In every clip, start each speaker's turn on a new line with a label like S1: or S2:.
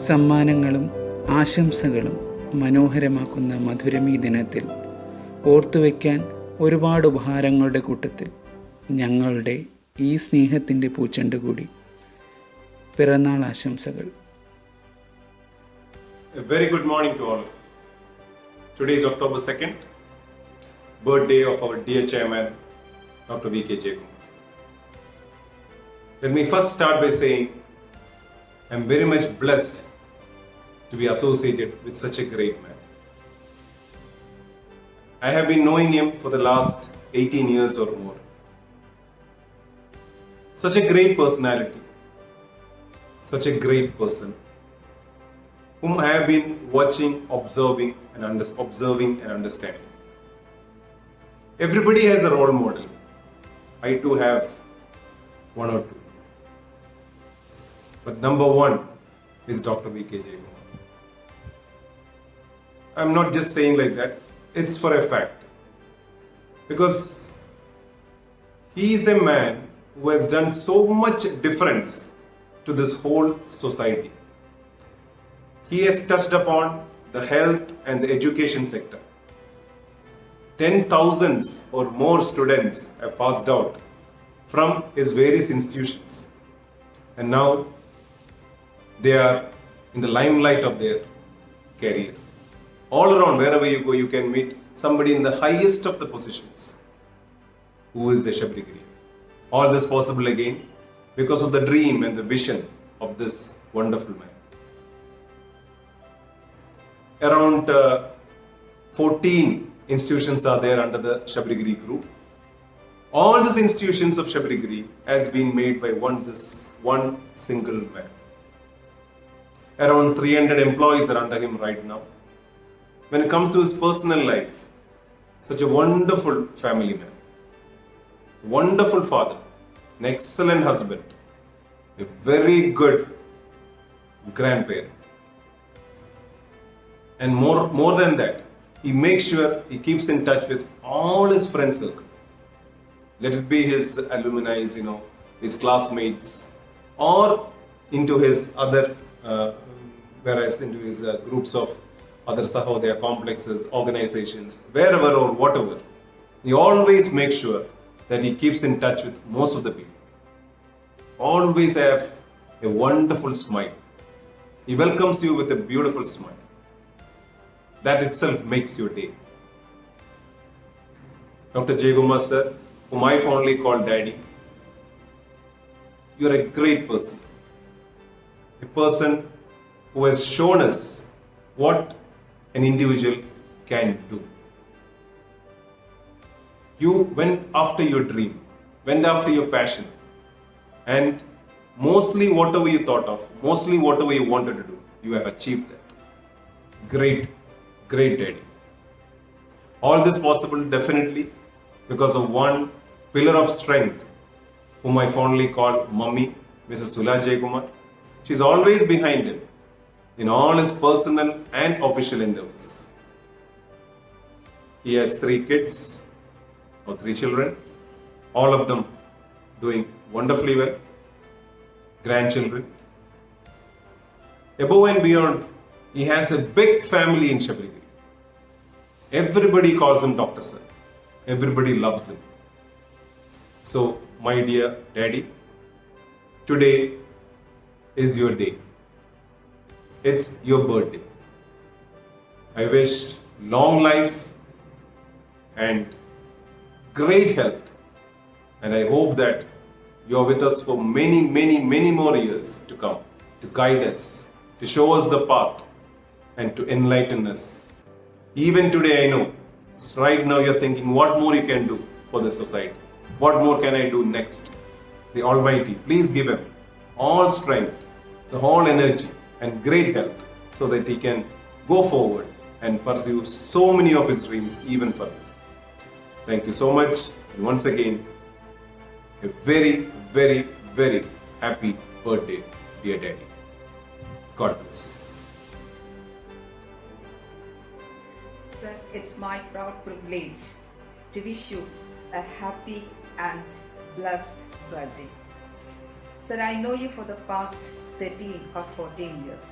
S1: സമ്മാനങ്ങളും ആശംസകളും മനോഹരമാക്കുന്ന മധുരമീ ദിനത്തിൽ ഓർത്തുവയ്ക്കാൻ ഒരുപാട് ഉപഹാരങ്ങളുടെ കൂട്ടത്തിൽ ഞങ്ങളുടെ ഈ സ്നേഹത്തിൻ്റെ പൂച്ചെണ്ട് കൂടി. പിറന്നാൾ ആശംസകൾ.
S2: A very good morning to all of you. Today is October 2nd, birthday of our dear chairman, Dr. V.K. Jayakumar. Let me first start by saying I am very much blessed to be associated with such a great man. I have been knowing him for the last 18 years or more. Such a great personality, such a great person, whom I have been watching, observing and understanding. Everybody has a role model. I too have one or two. But number one is Dr. V.K. Jayakumar. I'm not just saying like that, it's for a fact. Because he is a man who has done so much difference to this whole society. He has touched upon the health and the education sector. 10,000s or more students have passed out from his various institutions. And now they are in the limelight of their career. All around, wherever you go, you can meet somebody in the highest of the positions who is a Shabrigiri. All this possible again because of the dream and the vision of this wonderful man. Around 14 institutions are there under the Shabrigiri group. All these institutions of Shabrigiri has been made by one single man. Around 300 employees are under him right now. When it comes to his personal life, such a wonderful family man, wonderful father, an excellent husband, a very good grandparent. And more than that, he makes sure he keeps in touch with all his friend circle. Let it be his alumni, his classmates, or into his other, whereas into his groups of other Sahodaya complexes, organizations, wherever or whatever. He always makes sure that he keeps in touch with most of the people. Always have a wonderful smile. He welcomes you with a beautiful smile. That itself makes your day. Dr. Jayakumar sir, whom I fondly call Daddy, you are a great person. A person who has shown us what an individual can do. You went after your dream, went after your passion, and mostly whatever you thought of, mostly whatever you wanted to do, you have achieved that. Great Daddy. All this possible definitely because of one pillar of strength, whom I fondly call Mummy, Mrs. Sula Jayakumar. She's always behind him in all his personal and official endeavors. He has 3 kids or 3 children, all of them doing wonderfully well, grandchildren. Above and beyond, he has a big family in Shabrigiri. Everybody calls him Dr. Sir. Everybody loves him. So, my dear Daddy, today is your day. It's your birthday. I wish long life and great health. And I hope that you are with us for many more years to come, to guide us, to show us the path, and to enlighten us. Even today, I know, right now you're thinking, what more you can do for the society? What more can I do next? The Almighty, please give him all strength, the whole energy, and great health so that he can go forward and pursue so many of his dreams even further. Thank you so much. And once again, a very happy birthday, dear Daddy. God bless.
S3: Sir, it's my proud privilege to wish you a happy and blessed birthday. Sir, I know you for the past 13 or 14 years.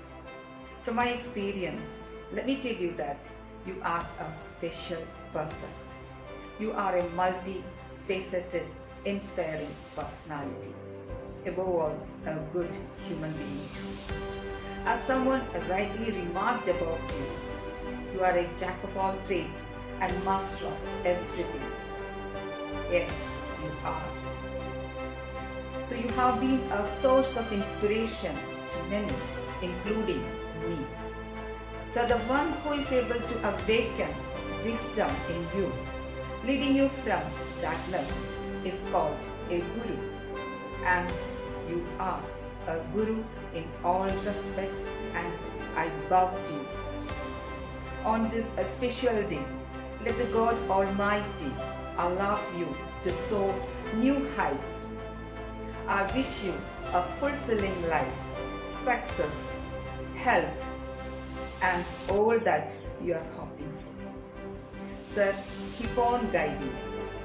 S3: From my experience, let me tell you that you are a special person. You are a multi-faceted, inspiring personality. Above all, a good human being. As someone rightly remarked about you, you are a jack of all trades and master of everything. Yes, you are. So you have been a source of inspiration to many, including me. So the one who is able to awaken wisdom in you, leading you from darkness, is called a guru. And you are a guru in all respects, and I bow to you, sir. On this special day, let the God Almighty allow you to soar new heights. I wish you a fulfilling life, success, health, and all that you are hoping for. Sir, keep on guiding us.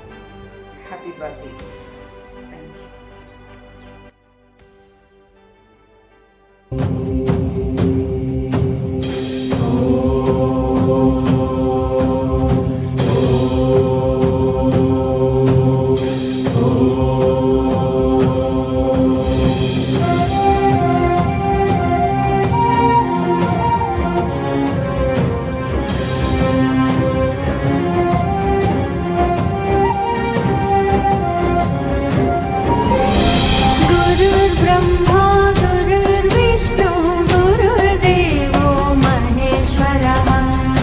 S3: Happy birthday, sir. Thank you.
S4: गुरुर्ब्रह्मा गुरुर्विष्णु गुरुर्देवो महेश्वरः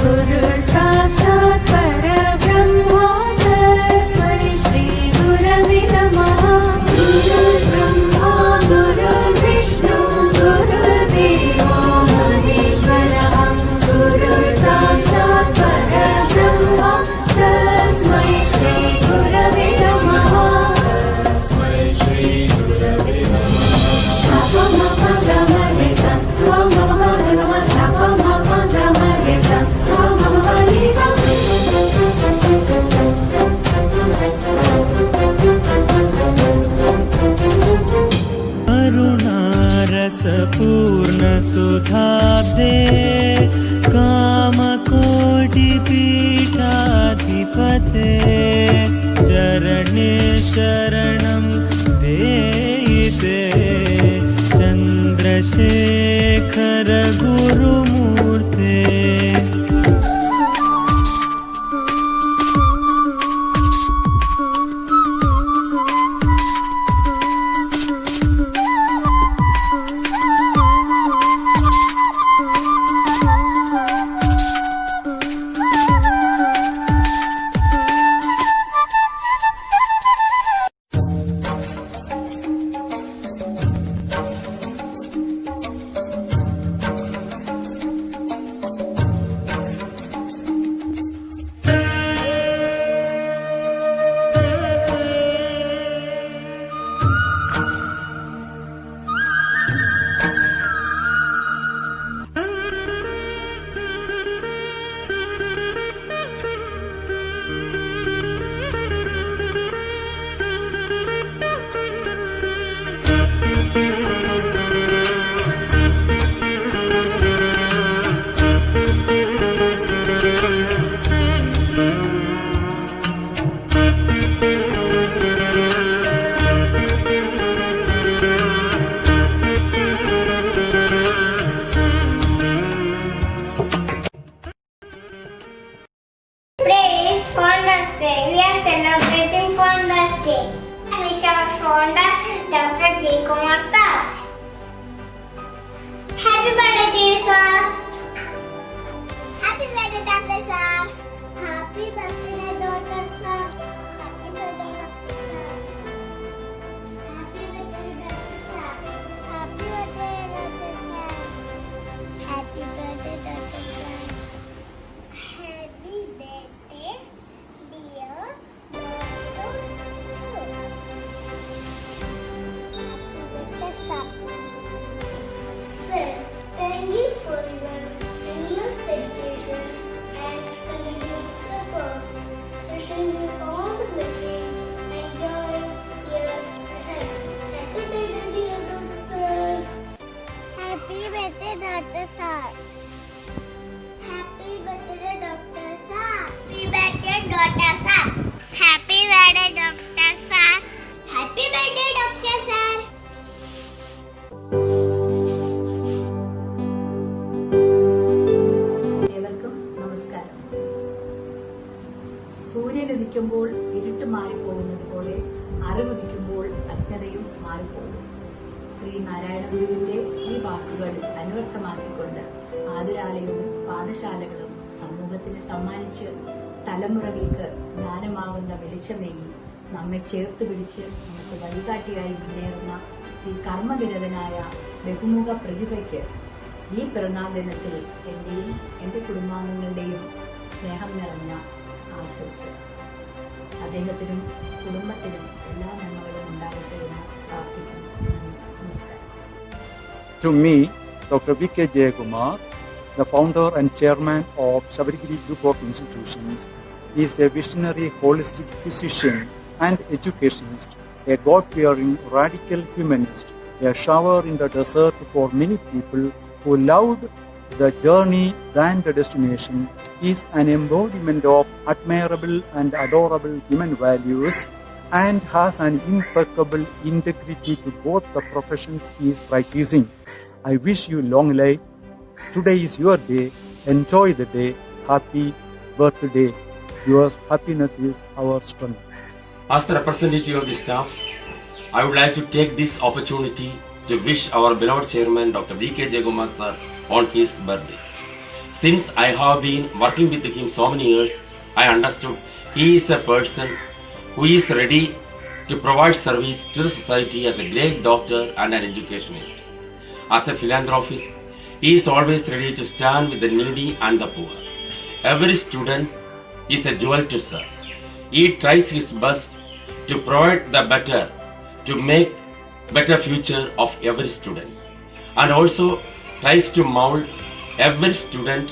S4: गुरुर्साक्षात् परब्रह्म तस्मै श्रीगुरवे नमः गुरुर्ब्रह्मा गुरुर्विष्णु गुरुर्देवो महेश्वरः गुरुर्साक्षात् परब्रह्म तस्मै श्रीगुरवे नमः
S5: करुणारसपूर्णसुधाब्दे कामकोटिपीठाधिपते चरणे शरणं देयिते चन्द्रशेखर गुरुमूर्ते
S6: മാറിപ്പോകും. ശ്രീ നാരായണ ഗുരുവിന്റെ ഈ വാക്കുകൾ അന്വർത്ഥമാക്കിക്കൊണ്ട് ആതുരാലയവും പാഠശാലകളും സമൂഹത്തിന് സമ്മാനിച്ച് തലമുറകൾക്ക് ജ്ഞാനമാകുന്ന വെളിച്ചമേകി നമ്മെ ചേർത്ത് പിടിച്ച് നമുക്ക് വഴികാട്ടിയായി മുന്നേറുന്ന ഈ കർമ്മനിരതനായ ബഹുമുഖ പ്രതിഭയ്ക്ക് ഈ പിറന്നാൾ ദിനത്തിൽ എൻ്റെയും എൻ്റെ കുടുംബാംഗങ്ങളുടെയും സ്നേഹം നിറഞ്ഞ ആശംസ. അദ്ദേഹത്തിനും കുടുംബത്തിനും എല്ലാ നന്മകളും ഉണ്ടാകട്ടെ എന്ന് പ്രാർത്ഥിക്കുന്നു. നമസ്കാരം.
S7: To me, Dr. V.K. Jayakumar, the founder and chairman of Shabarigiri Group of Institutions, is a visionary holistic physician and educationist, a God-fearing radical humanist, a shower in the desert for many people who loved the journey than the destination, is an embodiment of admirable and adorable human values and has an impeccable integrity to both the professions he is practicing. I wish you long life. Today is your day. Enjoy the day. Happy birthday. Your happiness is our strength.
S8: As the representative of the staff, I would like to take this opportunity to wish our beloved chairman Dr. V.K. Jayakumar sir on his birthday. Since I have been working with him so many years, I understood he is a person who is ready to provide service to the society as a great doctor and an educationist. As a philanthropist, he is always ready to stand with the needy and the poor. Every student is a jewel to serve. He tries his best to provide the better, to make better future of every student, and also tries to mold every student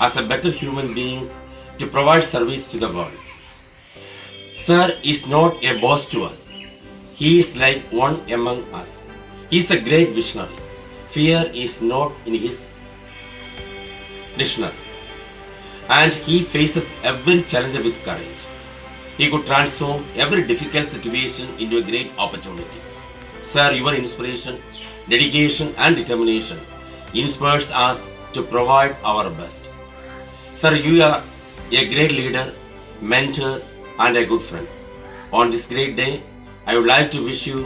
S8: as a better human being to provide service to the world. Sir is not a boss to us. He is like one among us. He is a great visionary. Fear is not in his dictionary, and he faces every challenge with courage. He could transform every difficult situation into a great opportunity. Sir, your inspiration, dedication and determination inspires us to provide our best. Sir, you are a great leader, mentor and a good friend. On this great day, I would like to wish you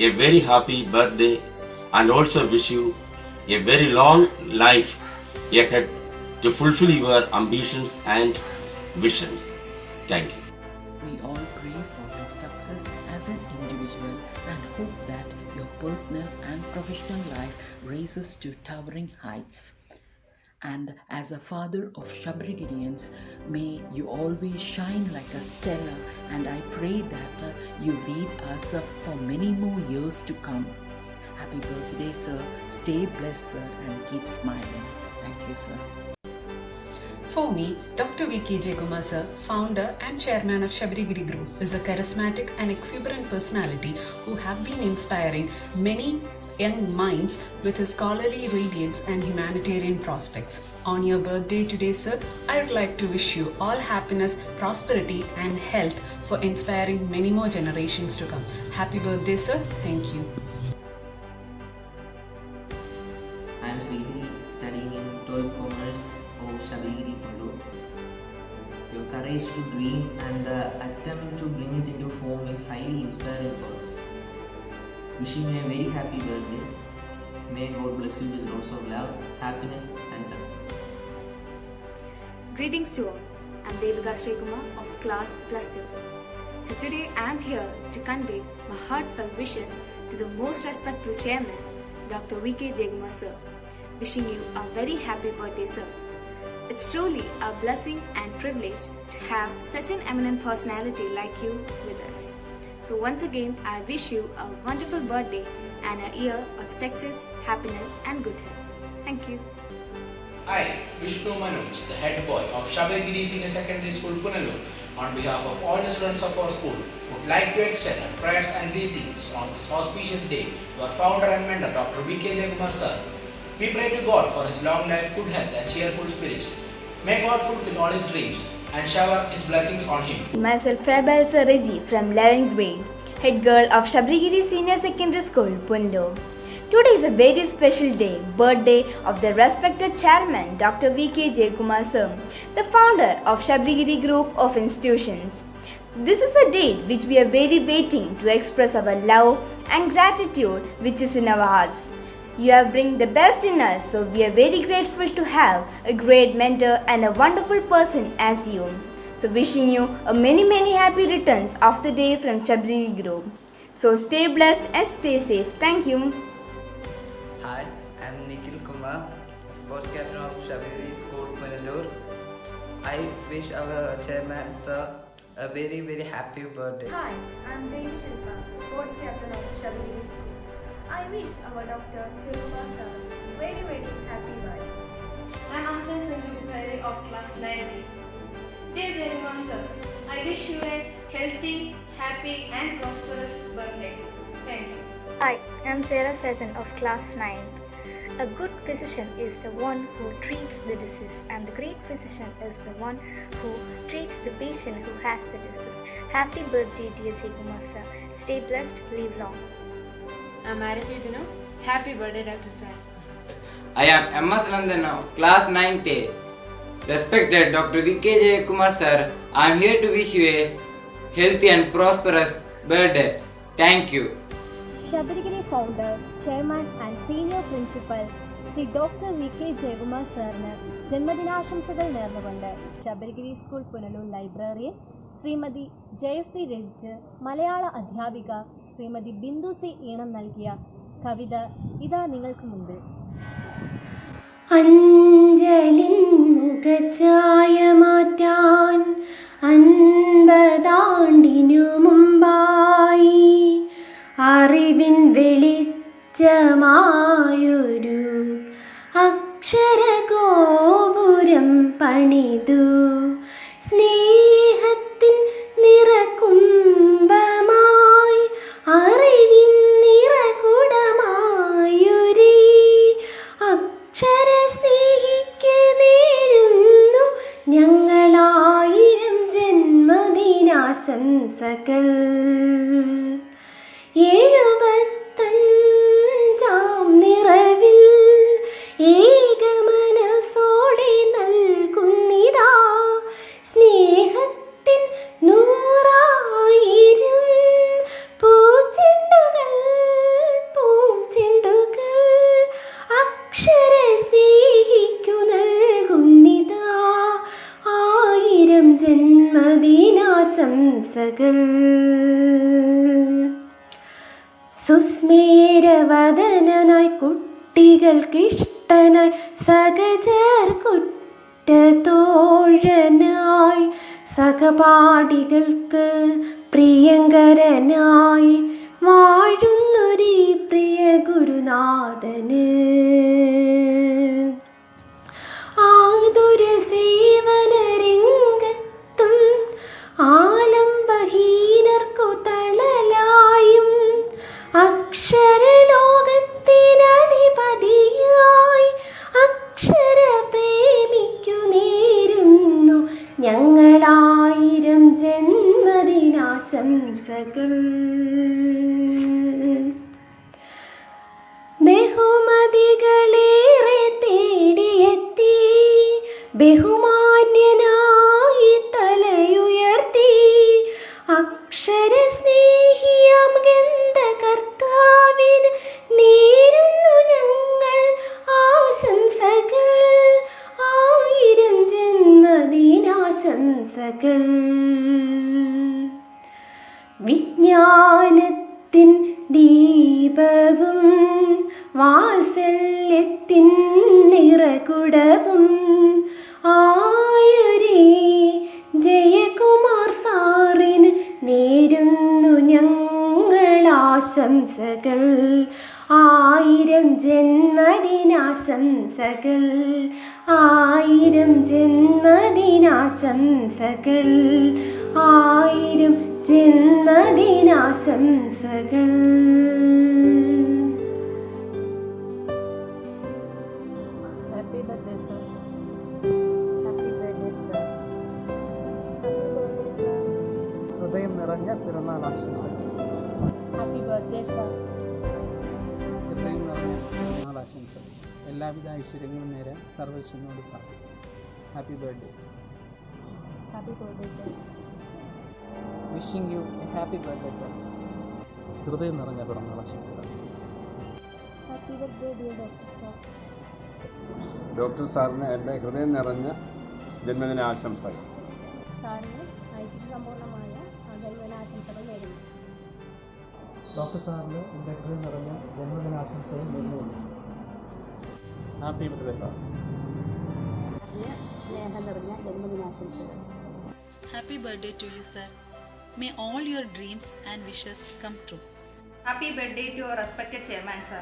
S8: a very happy birthday and also wish you a very long life ahead to fulfill your ambitions and visions. Thank you.
S9: We all pray for your success as an individual and hope that your personal and professional life raises to towering heights. And as a father of Shabarigirians, may you always shine like a stellar, and I pray that you lead us for many more years to come. Happy birthday, sir. Stay blessed, sir, and keep smiling. Thank you, sir.
S10: For me, Dr. V.K. Jayakumar sir, founder and chairman of Shabarigiri Group, is a charismatic and exuberant personality who have been inspiring many young minds with his scholarly radiance and humanitarian prospects. On your birthday today, sir, I would like to wish you all happiness, prosperity and health for inspiring many more generations to come. Happy birthday, sir. Thank you.
S11: I am Srihari, studying in 12 Commerce of Shabarigiri Kundur. Your courage to dream and the attempt to bring it into form is highly inspiring for us. Wishing you a very happy birthday. May God bless you with lots of love, happiness and success.
S4: Greetings to all. I'm Devika Srikumar of class +2. So today I'm here to convey my heartfelt wishes to the most respectful chairman, Dr. V.K. Jayakumar sir. Wishing you a very happy birthday, sir. It's truly a blessing and privilege to have such an eminent personality like you with us. So once again, I wish you a wonderful birthday and a year of success, happiness and good health. Thank you.
S12: I, Vishnu Manoj, the head boy of Shabarigiri Senior Secondary School, Punalur, on behalf of all the students of our school, would like to extend our prayers and greetings on this auspicious day to our founder and mentor, Dr. V.K. Jayakumar sir. We pray to God for his long life, good health and cheerful spirits. May God fulfill all his dreams and shower his blessings on him.
S13: Myself Fairbalsa Reggie from 11th grade, head girl of Shabarigiri Senior Secondary School, Punalur. Today is a very special day, birthday of the respected chairman Dr. V.K. Jayakumar sir, the founder of Shabarigiri Group of Institutions. This is a date which we are very waiting to express our love and gratitude which is in our hearts. You have bring the best in us, so we are very grateful to have a great mentor and a wonderful person as you. So wishing you a many happy returns of the day from Shabligiri Group. So stay blessed and stay safe. Thank you.
S14: Hi, I'm Nikhil Kumar, sports captain of Shabligiri School, Punalur. I wish our chairman sir a very happy birthday.
S4: Hi, I'm Devi Shilpa, sports captain of Shabligiri School. I wish our Dr. Chiruma sir very happy birthday.
S15: I'm Asan Sanju Bukhari of class 9A. Dear Jerima sir, I wish you a healthy, happy and prosperous birthday. Thank you.
S16: Hi, I'm Sarah Sajan of class 9th. A good physician is the one who treats the disease, and the great physician is the one who treats the patient who has the disease. Happy birthday, dear Jeguma sir. Stay blessed, live long.
S15: I'm Arifi Dino. Happy birthday, Dr. Sir.
S17: I am M.S. Nandana of class 9th A. Respected Dr. V.K. Jayakumar sir, I am here to wish you a healthy and prosperous birthday. Thank you.
S18: Shabligiri founder, chairman and senior principal Shri doctor V K Jayakumar സാറിന് ജന്മദിനാശംസകൾ നേർന്നുകൊണ്ട് Sabarigiri school Punalur ലൈബ്രറിയിൽ ശ്രീമതി ജയശ്രീ രചിച്ച് മലയാള അധ്യാപിക Shrimati Bindu C ഈണം നൽകിയ കവിത ഇതാ നിങ്ങൾക്ക് മുൻപിൽ.
S19: അഞ്ജലിൻ മുഖഛായ മാറ്റാൻ 50 ആണ്ടിനു മുമ്പായി അറിവിൻ വെളിച്ചമായൊരു അക്ഷരഗോപുരം പണിതു സ്നേഹത്തിൻ നിറകുംഭമായി അറിവിൻ നിറകുടമായൊരു അക്ഷര സ്നേഹിക്ക് നേരുന്നു ഞങ്ങളായിരം ജന്മദിനാശംസകൾ. 75 നിറവിൽ ഏകമനസോടെ നൽകുന്നിതാ സ്നേഹത്തിൻ 100,000 പൂച്ചെണ്ടുകൾ പൂച്ചെണ്ടുകൾ അക്ഷര സ്നേഹിക്കു നൽകുന്നിതാ 1000 ജന്മദിനാശംസകൾ. സുസ്മേരവദനായി കുട്ടികൾക്കിഷ്ടനായി സഹചർക്കുറ്റത്തോഴനായി സഹപാഠികൾക്ക് പ്രിയങ്കരനായി വാഴുന്നൊരു പ്രിയ ഗുരുനാഥന് ആതുര സേവന രംഗത്തും ആലംബഹീനർക്കു തണലായും അക്ഷരലോകത്തിനധിപതിയായി അക്ഷര പ്രേമിക്കു നേരുന്നു ഞങ്ങളായിരം ജന്മദിനാശംസകൾ. ബഹുമതികളേറെ തേടിയെത്തി ബഹുമാന്യനായി തലയുയർത്തി അക്ഷര സ്നേഹിയാം ഗന്ധകർത്താവിന് നേരുന്നു ഞങ്ങൾ ആശംസകൾ. 1000 ജന്മദിനാശംസകൾ. വിജ്ഞാനത്തിൻ ദീപവും വാത്സല്യത്തിൻ നിറകുടവും ആയൊരേ ജയകുമാർ സാറിന് നേരുന്നു ഞങ്ങൾ ആശംസകൾ. 1000 ജന്മദിനാശംസകൾ. 1000 ജന്മദിനാശംസകൾ. 1000 ജന്മദിനാശംസകൾ.
S20: Happy birthday, sir. Happy birthday, sir. Happy birthday, sir.
S7: ഹൃദയം നിറഞ്ഞ പിറന്നാൾ ആശംസകൾ.
S20: Happy birthday, sir.
S1: ഹൃദയം നിറഞ്ഞ പിറന്നാൾ ആശംസകൾ. എല്ലാവിധ ഐശ്വര്യങ്ങളും നേരാൻ സർവ്വശനോട് പ്രാർത്ഥിക്കുന്നു. Happy birthday.
S20: Happy birthday, sir.
S1: Wishing you a happy birthday, sir. ഹൃദയം നിറഞ്ഞ പിറന്നാൾ ആശംസകൾ.
S16: Happy birthday, dear Dr. Sir.
S21: Doctor സാറിന് എൻ്റെ ഹൃദയം നിറഞ്ഞ ജന്മദിനാശംസകൾ.
S16: സാറിന് ഐശ്വര്യ സമ്പൂർണ്ണമായ ജന്മദിനാശംസകൾ നേരുന്നു.
S1: ഡോക്ടർ സാറിന് എൻ്റെ ഹൃദയം നിറഞ്ഞ ജന്മദിനാശംസകൾ നേരുന്നു. Happy birthday sir.
S6: സ്നേഹം നിറഞ്ഞ ജന്മദിനാശംസകൾ.
S22: Happy birthday to you, sir. May all your dreams and wishes come true.
S23: Happy birthday to our respected chairman, sir.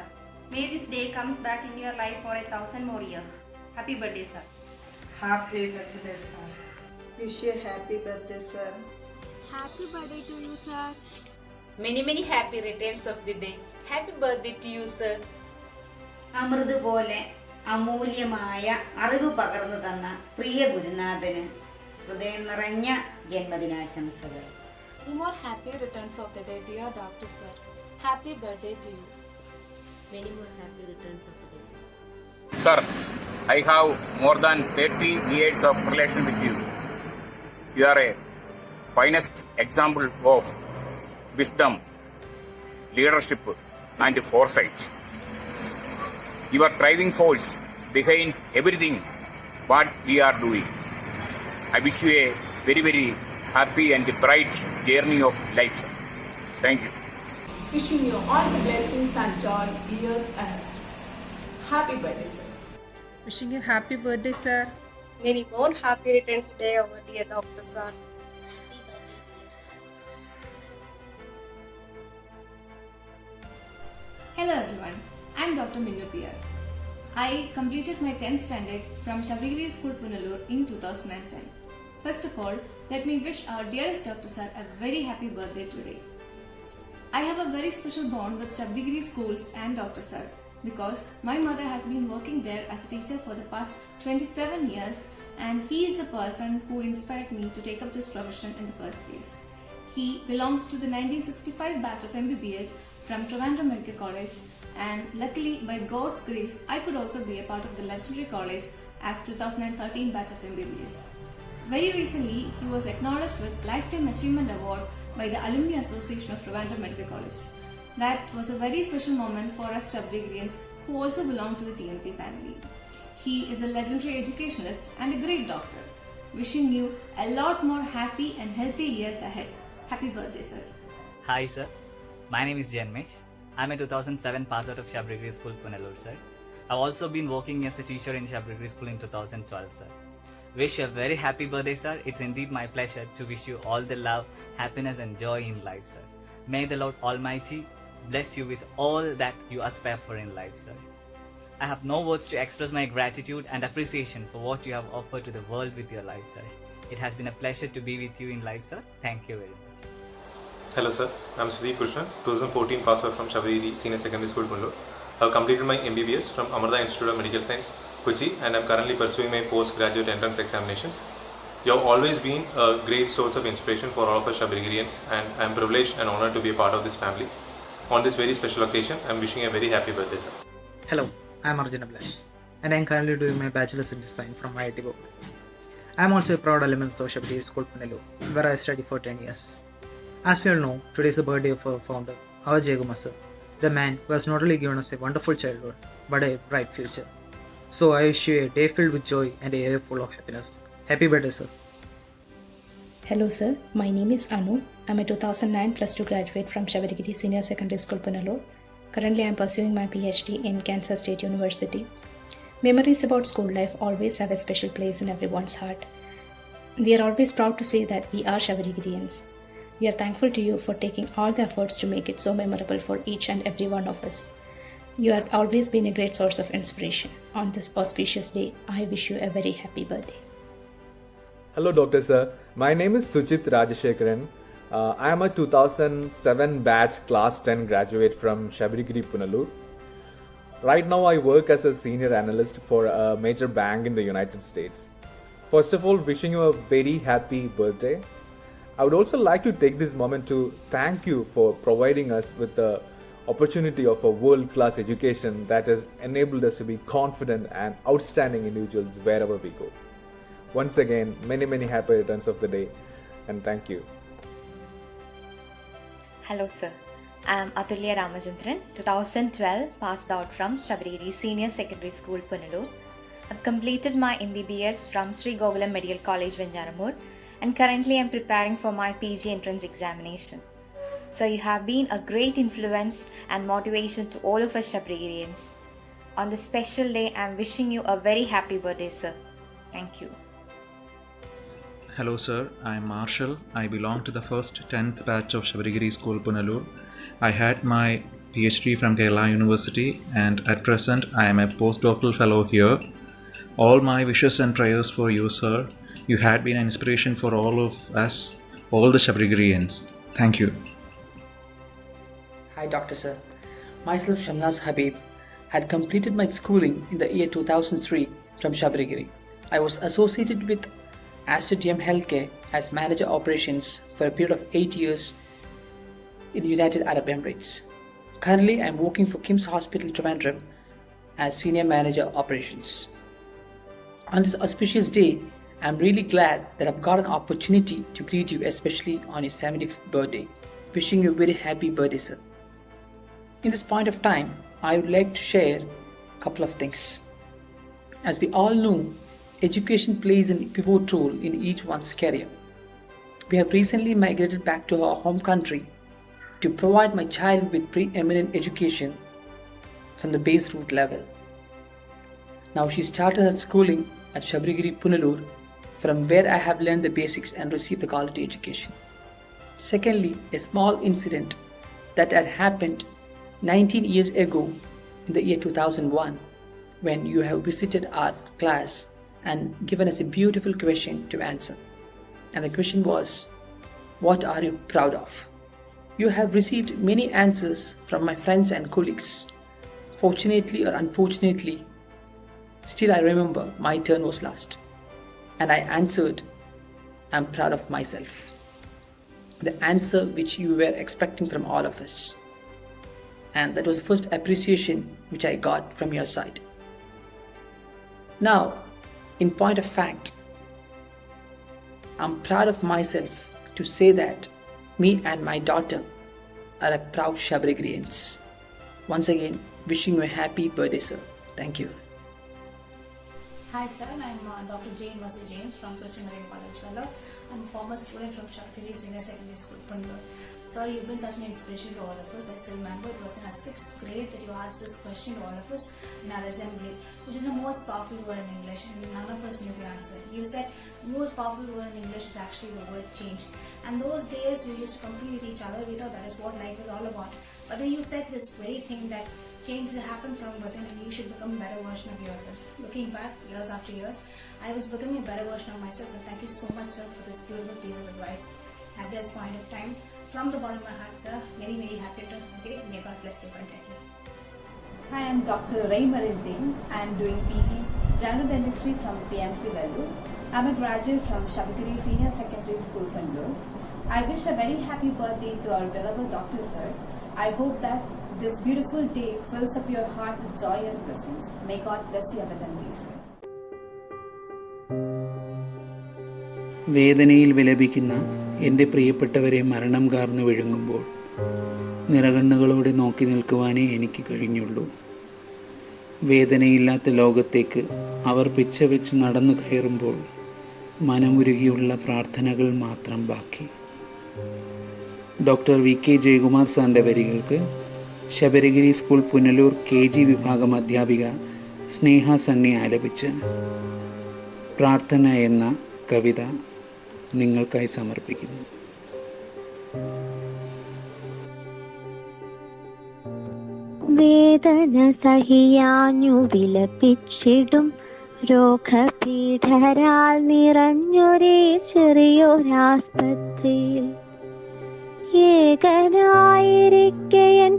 S23: May this day comes back in your life for 1,000 more years. Happy birthday, sir.
S24: Happy birthday, sir.
S25: Wish you a happy birthday, sir.
S26: Happy birthday to you, sir.
S27: Many happy returns of the day. Happy birthday to you, sir.
S28: അമൃത് പോലെ അമൂല്യമായ അറിവ് പകർന്നു തന്ന പ്രിയ ഗുരുനാഥന് ഹൃദയം നിറഞ്ഞ ജന്മദിനാശംസകൾ.
S29: Many more happy returns of the day, dear Dr. Sir. Happy birthday to you.
S27: Many more happy returns of the day, sir.
S30: Sir, I have more than 30 years of relation with you. You are a finest example of wisdom, leadership and foresight. You are driving force behind everything what we are doing. I wish you a very happy and bright journey of life. Thank you.
S31: Wishing you all the blessings and joy years ahead. Happy birthday, sir.
S32: Wishing you happy birthday, sir.
S31: Many more happy returns day, our dear Dr. Sir.
S4: Hello everyone, I am Dr. Minnu P.R. I completed my 10th standard from Shabagiri School, Punalur in 2010. First of all, let me wish our dearest Dr. Sir a very happy birthday today. I have a very special bond with Shabagiri schools and Dr. Sir because my mother has been working there as a teacher for the past 27 years and he is the person who inspired me to take up this profession in the first place. He belongs to the 1965 batch of MBBS from Trivandrum Medical College, and luckily by God's grace I could also be a part of the legendary college as 2013 batch of MBBS. Very recently he was acknowledged with Lifetime Achievement Award by the Alumni Association of Trivandrum Medical College. That was a very special moment for us Shabagirians who also belong to the TNC family. He is a legendary educationalist and a great doctor. Wishing you a lot more happy and healthy years ahead. Happy birthday, sir.
S33: Hi, sir. My name is Janmesh. I'm a 2007 pass out of Shabagiri School, Punalur, sir. I've also been working as a teacher in Shabagiri School in 2012, sir. Wish you a very happy birthday, sir. It's indeed my pleasure to wish you all the love, happiness and joy in life, sir. May the Lord Almighty bless you with all that you aspire for in life, sir. I have no words to express my gratitude and appreciation for what you have offered to the world with your life, sir. It has been a pleasure to be with you in life, sir. Thank you very much.
S2: Hello sir, I am Sudeep Krishnan, 2014 pass out from Shabagiri Senior Secondary School, Punalur. I have completed my MBBS from Amrita Institute of Medical Science, Kochi, and I am currently pursuing my postgraduate entrance examinations. You have always been a great source of inspiration for all of us Shabagirians, and I am privileged and honoured to be a part of this family. On this very special occasion, I am wishing you a very happy birthday, sir.
S34: Hello, I am Arjun Ablash, and I am currently doing my Bachelor's in Design from IIT Bombay. I am also a proud alumnus of Shabagiri School, Punalur, where I studied for 10 years. As we all know, today is the birthday of our founder, our Jayaguma sir, the man who has not only given us a wonderful childhood, but a bright future. So I wish you a day filled with joy and a year full of happiness. Happy birthday, sir.
S35: Hello sir, my name is Anu. I'm a 2009 plus 2 graduate from Shabagiri Senior Secondary School, Punalur. Currently I'm pursuing my PhD in Kansas State University. Memories about school life always have a special place in everyone's heart. We are always proud to say that we are Shabagirians. We are thankful to you for taking all the efforts to make it so memorable for each and every one of us. You have always been a great source of inspiration. On this auspicious day, I wish you a very happy birthday.
S36: Hello Dr. Sir, my name is Sujit Rajashekaran. I am a 2007 batch class 10 graduate from Shabagiri Punalur. Right now I work as a senior analyst for a major bank in the United States. First of all, wishing you a very happy birthday. I would also like to take this moment to thank you for providing us with the opportunity of a world-class education that has enabled us to be confident and outstanding individuals wherever we go. Once again, many happy returns of the day, and thank you.
S4: Hello, sir. I am Atulya Ramachandran, 2012 passed out from Shabriri Senior Secondary School, Punalur. I've completed my MBBS from Sri Gokulam Medical College, Venjaramur, and currently I'm preparing for my PG entrance examination. So you have been a great influence and motivation to all of us Shabririans. On this special day, I'm wishing you a very happy birthday, sir. Thank you.
S3: Hello sir, I am Marshall. I belong to the first 10th batch of Shabrigiri School, Punalur. I had my PhD from Kerala University and at present I am a postdoctoral fellow here. All my wishes and prayers for you, sir. You had been an inspiration for all of us, all the Shabrigirians. Thank you.
S5: Hi Dr. Sir. Myself Shamnaz Habib had completed my schooling in the year 2003 from Shabrigiri. I was associated with Aster DM Healthcare as Manager Operations for a period of 8 years in United Arab Emirates. Currently, I am working for KIMS Hospital Trivandrum as Senior Manager Operations. On this auspicious day, I am really glad that I've got an opportunity to greet you, especially on your 75th birthday. Wishing you a very happy birthday, sir. In this point of time, I would like to share a couple of things. As we all know, education plays a pivotal role in each one's career. We have recently migrated back to our home country to provide my child with preeminent education from the base root level. Now she started her schooling at Shabrigiri Punalur, from where I have learned the basics and received the quality education. Secondly, a small incident that had happened 19 years ago in the year 2001 when you have visited our class and given us a beautiful question to answer. And the question was, what are you proud of? You have received many answers from my friends and colleagues. Fortunately or unfortunately, still I remember my turn was last. And I answered, I'm proud of myself. The answer which you were expecting from all of us. And that was the first appreciation which I got from your side. Now, in point of fact, I'm proud of myself to say that me and my daughter are a proud Shabrigirians. Once again, wishing you a happy birthday, sir. Thank you.
S7: Hi sir, I'm Dr. Jane Mercy James from Christian Marine College, Vellore. I'm a former student from Shabrigiri Senior Secondary School, Punalur. Sir, you've been such an inspiration to all of us. I still remember it was in our 6th grade that you asked this question to all of us in our assembly, which is the most powerful word in English, and none of us knew the answer. You said the most powerful word in English is actually the word change. And those days we used to compete with each other. We thought that is what life is all about. But then you said this very thing that changes happen from within and you should become a better version of yourself. Looking back, years after years, I was becoming a better version of myself, and thank you so much, sir, for this beautiful piece of advice at this point of time. From the bottom of my heart, sir, many, many happy returns of the day. May God bless you abundantly.
S8: Hi, I am Dr. Raymarin James. I am doing PG General Dentistry from CMC Vellore. I am a graduate from Shabrigiri Senior Secondary School, Punalur. I wish a very happy birthday to our beloved Dr. Sir. I hope that this beautiful day fills up your heart with joy and blessings. May God bless you abundantly.
S9: വേദനയിൽ വിലപിക്കുന്ന എൻ്റെ പ്രിയപ്പെട്ടവരെ മരണം കാർന്നു വിഴുങ്ങുമ്പോൾ നിറകണ്ണുകളോടെ നോക്കി നിൽക്കുവാനേ എനിക്ക് കഴിഞ്ഞുള്ളൂ. വേദനയില്ലാത്ത ലോകത്തേക്ക് അവർ പിച്ചവെച്ച് നടന്നു കയറുമ്പോൾ മനമുരുകിയുള്ള പ്രാർത്ഥനകൾ മാത്രം ബാക്കി. ഡോക്ടർ വി കെ ജയകുമാർ സാറിൻ്റെ വരികൾക്ക് ശബരിഗിരി സ്കൂൾ പുനലൂർ KG വിഭാഗം അധ്യാപിക സ്നേഹ സണ്ണി ആലപിച്ച് പ്രാർത്ഥന എന്ന കവിത നിങ്ങൾക്കായി സമർപ്പിക്കുന്നു.
S10: വേദന സഹിയാഞ്ഞു വിലപിച്ചിടും രോഗപീഠരാൽ നിറഞ്ഞൊരേ ചെറിയൊരാസ്പത്രിയിൽ ഏകനായിരിക്കയൻ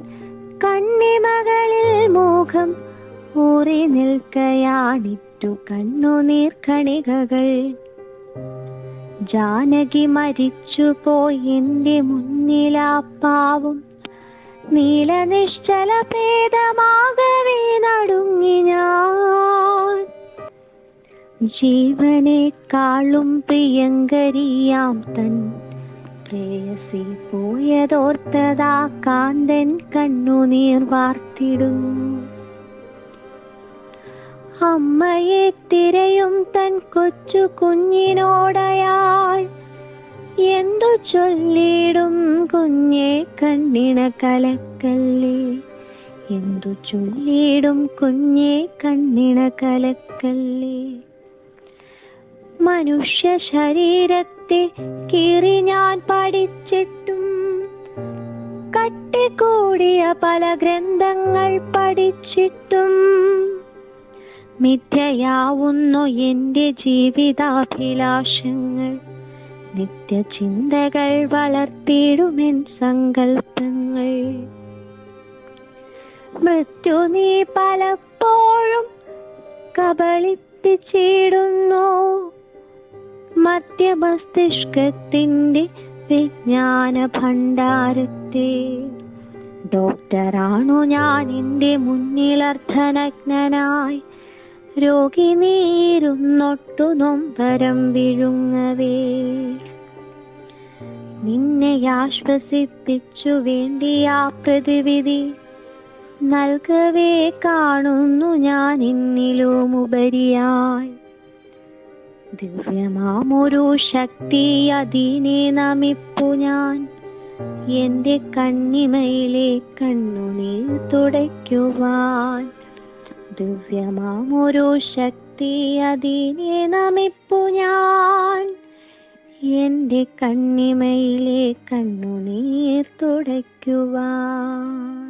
S10: കണ്ണിമകളിൽ മോഹം ഊറി നിൽക്കയാണിറ്റു കണ്ണുനീർക്കണികകൾ. ജാനകി മരിച്ചുപോയി എൻ്റെ മുന്നിലാപ്പാവും നീലനിശ്ചല ഭേദമാകവേ നടുങ്ങി ഞാൻ. ജീവനേക്കാളും പ്രിയങ്കരിയാം തൻ പ്രേയസി പോയതോർത്തതാ കാന്തൻ കണ്ണുനീർ വാർത്തിടുന്നു. അമ്മയെ തിരയും തൻ കൊച്ചു കുഞ്ഞിനോടയാൾ എന്തു ചൊല്ലിടും കുഞ്ഞെ കണ്ണിണ കലക്കല്ലേ, എന്തു ചൊല്ലിടും കുഞ്ഞെ കണ്ണിണ കലക്കല്ലേ. മനുഷ്യ ശരീരത്തെ കീറി ഞാൻ പഠിച്ചിട്ടും കട്ടികൂടിയ പല ഗ്രന്ഥങ്ങൾ പഠിച്ചിട്ടും മിഥ്യയാവുന്നു എൻ്റെ ജീവിതാഭിലാഷങ്ങൾ. നിത്യചിന്തകൾ വളർത്തിയിടുമെൻ സങ്കൽപ്പങ്ങൾ. മൃത്യു നീ പലപ്പോഴും കബളിപ്പിച്ചിടുന്നു മധ്യമസ്തിഷ്കത്തിൻ്റെ വിജ്ഞാന ഭണ്ഡാരത്തെ. ഡോക്ടറാണു ഞാൻ എൻ്റെ മുന്നിൽ അർദ്ധനഗ്നനായി, രോഗി നീരുന്നൊട്ടു നൊമ്പരം വിഴുങ്ങവേ. നിന്നെ ആശ്വസിപ്പിച്ചു വേണ്ടി ആ പ്രതിവിധി നൽകവേ കാണുന്നു ഞാൻ എന്നിലും ഉപരിയായി. ദിവ്യമാമൊരു ശക്തി അതിനെ നമിപ്പു ഞാൻ, എൻ്റെ കണ്ണിമയിലെ കണ്ണുനീർ തുടയ്ക്കുവാൻ. ദിവ്യമാമൊരു ശക്തി അതിനെ നമിപ്പു ഞാൻ, എൻ്റെ കണ്ണിമയിലെ കണ്ണുനീർ തുടയ്ക്കുവാൻ.